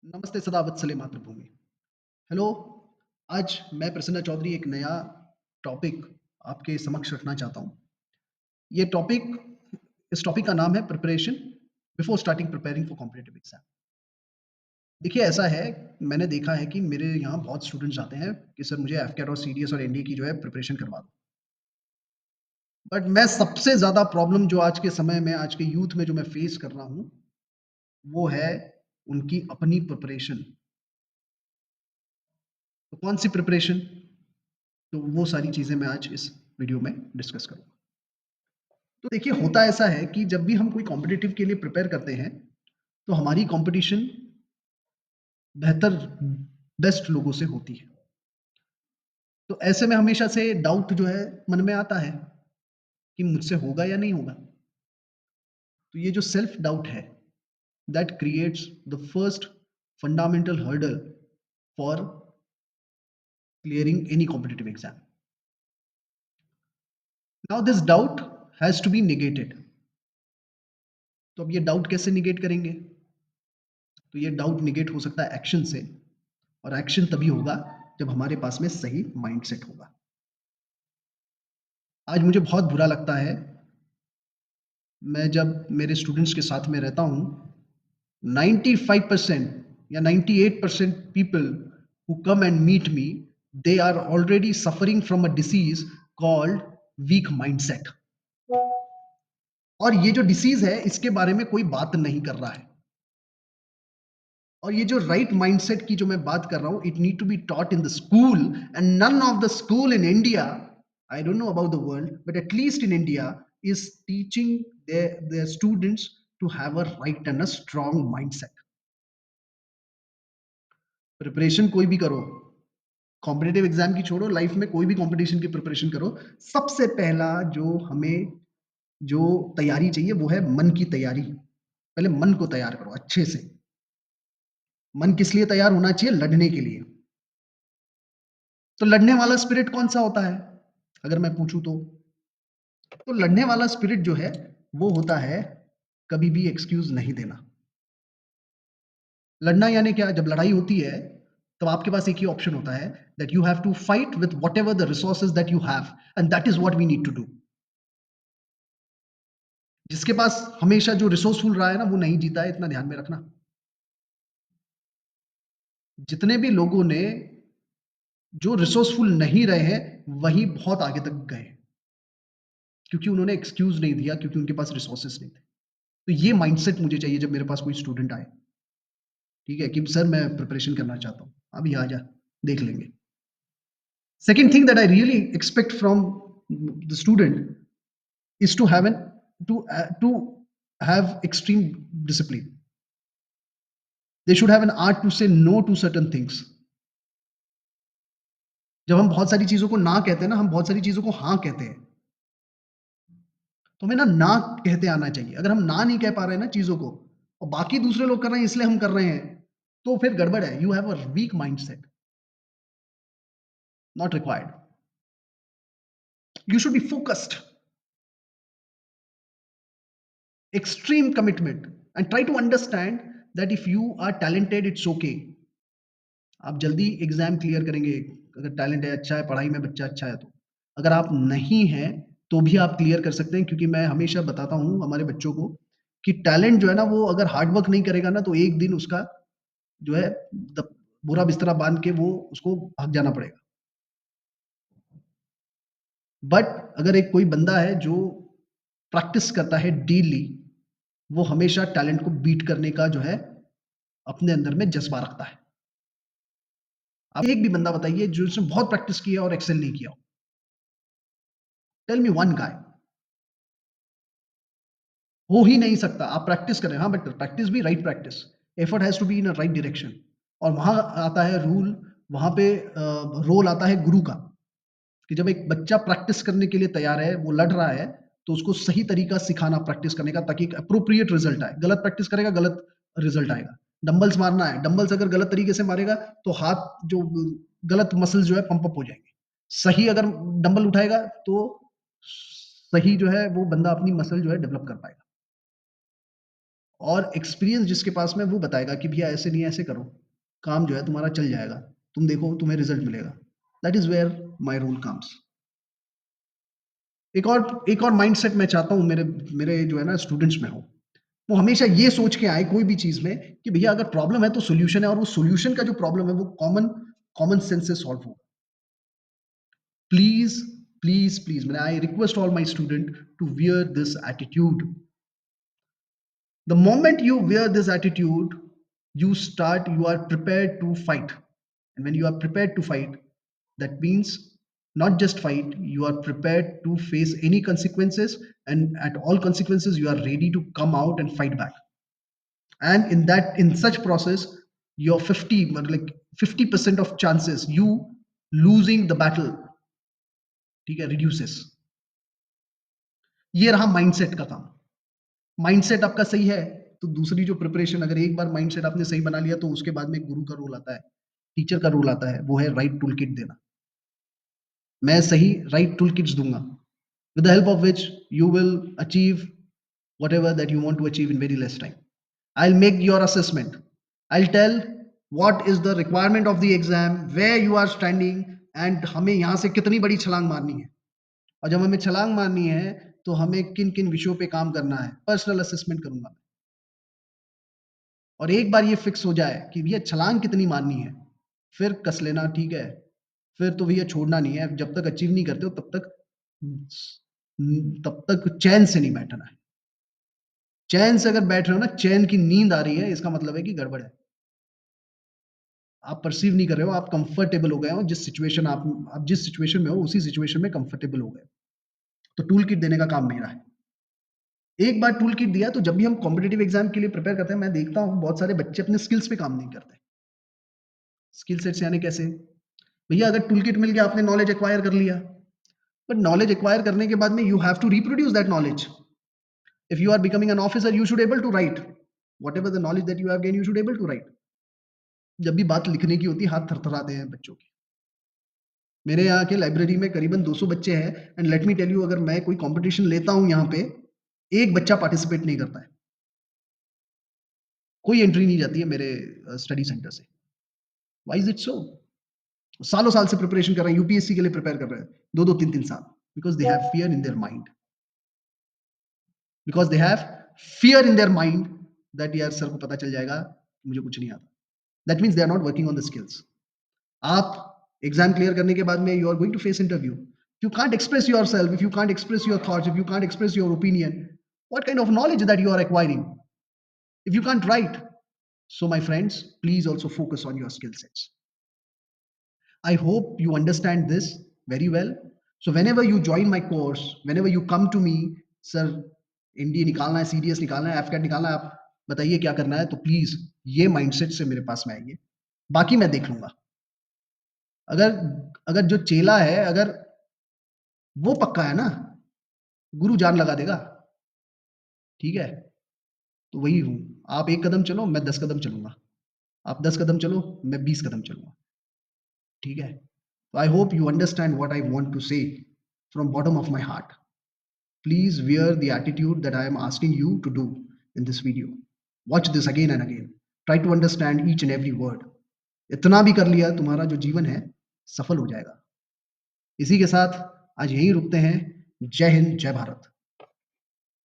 नमस्ते सदा वत्सले मातृभूमि। हेलो, आज मैं प्रसन्न चौधरी एक नया टॉपिक आपके समक्ष रखना चाहता हूँ। ये टॉपिक इस टॉपिक का नाम है preparation before starting preparing for competitive exam. देखिए ऐसा है, मैंने देखा है कि मेरे यहाँ बहुत स्टूडेंट्स आते हैं कि सर मुझे एफकेट और सीडीएस और एनडीए की जो है प्रिपरेशन करवा दो। बट मैं सबसे ज़्यादा प्रॉब्लम जो आज के समय में, आज के यूथ में जो मैं फेस कर रहा हूँ, वो है उनकी अपनी प्रिपरेशन। तो कौन-सी प्रिपरेशन? तो वो सारी चीज़ें मैं आज इस वीडियो में डिस्कस करूँगा। तो देखिए होता ऐसा है कि जब भी हम कोई कॉम्पिटिटिव के लिए प्रिपेयर करते हैं, तो हमारी कॉम्पिटिशन बेहतर बेस्ट लोगों से होती है। तो ऐसे में हमेशा से डाउट जो है मन में आता है कि मुझसे होगा या नहीं होगा। तो ये जो सेल्फ डाउट है, that creates the first fundamental hurdle for clearing any competitive exam. Now this doubt has to be negated. तो अब ये डाउट कैसे नेगेट करेंगे? तो ये डाउट नेगेट हो सकता है एक्शन से, और एक्शन तभी होगा जब हमारे पास में सही माइंडसेट होगा। आज मुझे बहुत बुरा लगता है, मैं जब मेरे स्टूडेंट्स के साथ में रहता हूँ, 95% या 98% people who come and meet me, they are already suffering from a disease called weak mindset. और ये जो डिसीज है, इसके बारे में कोई बात नहीं कर रहा है। और ये जो राइट माइंडसेट की जो मैं बात कर रहा हूँ, it need to be taught in the school, and none of the school in India, I don't know about the world, but at least in India, is teaching their students to have a right and a strong mindset. Preparation कोई भी करो, competitive exam की छोड़ो, life में कोई भी competition की preparation करो, सबसे पहला जो हमें जो तैयारी चाहिए वो है मन की तैयारी। पहले मन को तैयार करो अच्छे से। मन किस लिए तैयार होना चाहिए? लड़ने के लिए। तो लड़ने वाला स्पिरिट कौन-सा होता है? अगर मैं पूछूँ तो? तो लड़ने वाला स्पिरिट जो है, वो होता है कभी भी एक्सक्यूज़ नहीं देना। लड़ना यानी क्या? जब लड़ाई होती है, तब आपके पास एक ही ऑप्शन होता है, that you have to fight with whatever the resources that you have, and that is what we need to do. जिसके पास हमेशा जो रिसोर्सफुल रहा है ना, वो नहीं जीता है, इतना ध्यान में रखना। जितने भी लोगों ने जो रिसोर्सफुल नहीं रहे हैं, वही बहुत आगे तक गए, क्योंकि उन्होंने एक्सक्यूज़ नहीं दिया, क्योंकि उनके पास रिसोर्सेज़ नहीं थे। तो ये माइंडसेट मुझे चाहिए जब मेरे पास कोई स्टूडेंट आए, ठीक है? कि सर मैं प्रिपरेशन करना चाहता हूँ। अभी आ जा, देख लेंगे। Second thing that I really expect from the student is to have to have extreme discipline. They should have an art to say no to certain things. जब हम बहुत सारी चीज़ों को ना कहते हैं ना, हम बहुत सारी चीज़ों को हाँ कहते हैं। तो हमें ना कहते आना चाहिए। अगर हम ना नहीं कह पा रहे हैं ना चीज़ों को, और बाकी दूसरे लोग कर रहे हैं इसलिए हम कर रहे हैं, तो फिर गड़बड़ है। You have a week mindset, not required. You should be focused, extreme commitment, and try to understand that if you are talented, it's okay. आप जल्दी एग्जाम क्लियर करेंगे, अगर टैलेंट है, अच्छा है, पढ़ाई में बच्चा अच्छा है तो। अगर आप नहीं हैं, तो भी आप क्लियर कर सकते हैं, क्योंकि मैं हमेशा बताता हूँ हमारे बच्चों को कि टैलेंट जो है ना, वो अगर हार्ड वर्क नहीं करेगा ना, तो एक दिन उसका जो है द पूरा बिस्तरा बाँध के वो उसको भाग जाना पड़ेगा। बट अगर एक कोई बंदा है जो प्रैक्टिस करता है डेली, वो हमेशा टैलेंट को बीट करने का जो है अपने अंदर में जज़्बा रखता है। आप एक भी बंदा बताइए जो जिसने बहुत प्रैक्टिस की है और एक्सेल नहीं किया हो। Tell me one guy. हो ही नहीं सकता। आप प्रैक्टिस करें, हाँ, बट प्रैक्टिस भी right practice. Effort has to be in a right direction. और वहाँ आता है रूल, वहाँ पे रोल आता है गुरु का, कि जब एक बच्चा प्रैक्टिस करने के लिए तैयार है, वो लड़ रहा है, तो उसको सही तरीका सिखाना प्रैक्टिस करने का, ताकि एक एप्रोप्रिएट रिजल्ट आए। गलत प्रैक्टिस करेगा, गलत रिजल्ट आएगा। डंबल्स मारना है, डंबल्स अगर गलत तरीके से मारेगा, तो हाथ जो गलत मसल्स जो है पंप अप हो जाएँगे। सही अगर डंबल उठाएगा, तो सही जो है वो बंदा अपनी मसल जो है डेवलप कर पाएगा। और एक्सपीरियंस जिसके पास में, वो बताएगा कि भैया ऐसे नहीं, ऐसे करो, काम जो है तुम्हारा चल जाएगा, तुम देखो तुम्हें रिजल्ट मिलेगा। That is where my role comes. एक और माइंडसेट मैं चाहता हूँ मेरे मेरे जो है ना स्टूडेंट्स में हो, वो हमेशा ये सोच के आए कोई भी चीज में कि भैया अगर प्रॉब्लम है तो सॉल्यूशन है, और वो सॉल्यूशन का जो प्रॉब्लम है वो कॉमन कॉमन सेंस से सॉल्व हो। प्लीज प्लीज प्लीज, मैंने I request all my student to wear this attitude. The moment you wear this attitude, you are prepared to fight. And when you are prepared to fight, that means not just fight, you are prepared to face any consequences, and at all consequences, you are ready to come out and fight back. And in such process, your 50% of chances you losing the battle, ठीक है, reduces. ये रहा mindset का काम। Mindset आपका सही है तो दूसरी जो प्रिपरेशन, अगर एक बार माइंडसेट आपने सही बना लिया तो उसके बाद में गुरु का रोल आता है, टीचर का रोल आता है, वो है राइट टूल किट देना। मैं सही राइट टूल किट्स दूंगा, with the help of which you will achieve whatever that you want to achieve in very less time. I will make your assessment, I will tell what is the requirement of the exam, where you are standing, and हमें यहाँ से कितनी बड़ी छलांग मारनी है, और जब हमें छलांग मारनी है तो हमें किन किन विषयों पे काम करना है, पर्सनल असेसमेंट करूंगा। और एक बार ये फिक्स हो जाए कि भैया छलांग कितनी मारनी है, फिर कस लेना, ठीक है, फिर तो भैया छोड़ना नहीं है, जब तक अचीव नहीं करते हो तब तक चैन से नहीं बैठना है। चैन से अगर बैठ रहे हो ना, चैन की नींद आ रही है, इसका मतलब है कि गड़बड़ है। आप परसीव नहीं कर रहे हो, आप कंफर्टेबल हो गए हो, आप जिस सिचुएशन में हो उसी सिचुएशन में कंफर्टेबल हो गए। तो टूल किट देने का काम मेरा है। एक बार टूल किट दिया तो जब भी हम कॉम्पिटेटिव एग्जाम के लिए प्रिपेयर करते हैं, मैं देखता हूँ बहुत सारे बच्चे अपने स्किल्स पे काम नहीं करते। स्किल सेट्स यानी कैसे? भैया अगर टूल किट मिल गया, आपने नॉलेज एक्वायर कर लिया, बट नॉलेज एक्वायर करने के बाद में you have to reproduce that knowledge. If you are becoming an officer, you should able to write whatever the knowledge that you have gain, you should able to write. जब भी बात लिखने की होती है, हाथ थरथराते हैं बच्चों के। मेरे यहाँ के लाइब्रेरी में करीबन 200 बच्चे हैं, and let me tell you, अगर मैं कोई कंपटीशन लेता हूँ यहाँ पे, एक बच्चा पार्टिसिपेट नहीं करता है, कोई एंट्री नहीं जाती है मेरे स्टडी सेंटर से। Why is it so? सालों साल से प्रिपरेशन कर रहे हैं, यूपीएससी के लिए प्रिपेयर कर रहे हैं, 2-2 3-3 साल, because they have fear in their mind, because they have fear in their mind that यार सर को पता चल जाएगा मुझे कुछ नहीं आता। That means they are not working on the skills. आप एग्जाम क्लियर करने के बाद में you are going to face interview, you can't express yourself, if you can't express your thoughts, if you can't express your opinion, what kind of knowledge that you are acquiring if you can't write? So my friends, please also focus on your skill sets. I hope you understand this very well. So whenever you join my course, whenever you come to me, sir, NDA निकालना है, CDS निकालना है, AFCAT निकालना है, आप बताइए क्या करना है, तो प्लीज ये माइंडसेट से मेरे पास में आइए, बाकी मैं देख लूंगा। अगर अगर जो चेला है, अगर वो पक्का है ना, गुरु जान लगा देगा, ठीक है? तो वही हूँ। आप 1 कदम चलो, मैं 10 कदम चलूँगा। आप 10 कदम चलो, मैं 20 कदम चलूँगा। ठीक है? तो I hope you understand what I want to say from bottom of my heart. Please wear the attitude that I am asking you to do in this video. Watch this again and again. Try to understand each and every word. इतना भी कर लिया, तुम्हारा जो जीवन है सफल हो जाएगा। इसी के साथ आज यहीं रुकते हैं। जय हिंद, जय भारत।